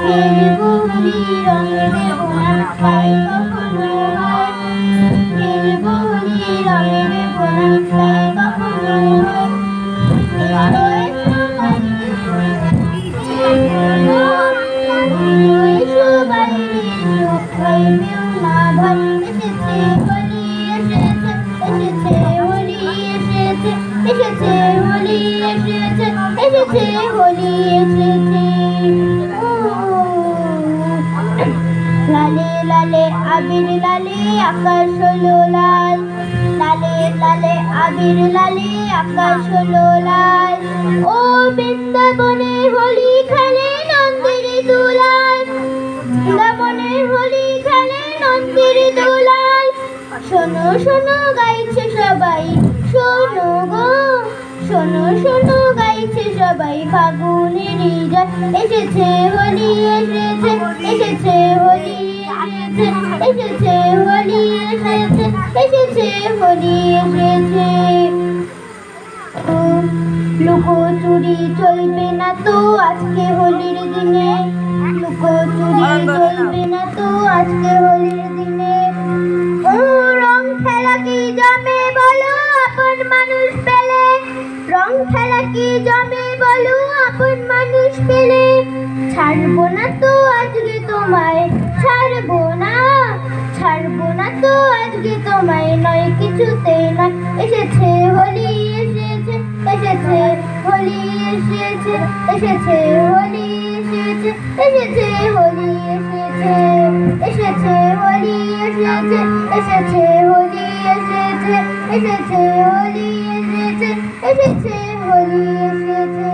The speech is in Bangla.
খেলবো হোলি রঙে দেব না তাই কখনো হয়, খেলবো হোলি রঙে দেব না তাই কখনো হয়। এসো বাইরে এসো ভয়বেও না ভয়, এসেছে হোলি এসেছে, এসেছে হোলি এসেছে, এসেছে হোলি এসেছে, এসেছে হোলি এসেছে। লালে লালে আবির লালে আকাশ হলো লাল, লালে লালে আবির লালে আকাশ হলো লাল। ও বৃন্দাবনে হোলি খেলে নন্দের দুলাল, বৃন্দাবনে হোলি খেলে নন্দের দুলাল। শোনো শোনো গাইছে সবাই, শোনো গো শোনো শোনো গাইছে সবাই ফাগুনের জয়। এসেছে হোলি এসেছে, এসেছে হোলি এসেছে, এসেছে হোলি এসেছে, এসেছে হোলি এসেছে। লুকোচুরি চলবে না তো আজকে হোলির দিনে, লুকোচুরি চলবে না তো আজকে হোলির দিনে। ও রং খেলা কি জমে বলো আপন মানুষ পেলে, রং খেলা কি জমে বলো আপন মানুষ পেলে। ছাড়বো না তো আজকে তোমায়, ছাড়বো না, ছাড়বো না তো আজকে তোমায়, নয় কিছুতেই নয়। এসেছে হোলি এসেছে, এসেছে হোলি এসেছে, এসেছে হোলি এসেছে, এসেছে হোলি এসেছে, এসেছে হোলি এসেছে, এসেছে হোলি এসেছে, এসেছে হোলি এসেছে, এসেছে হোলি এসেছে।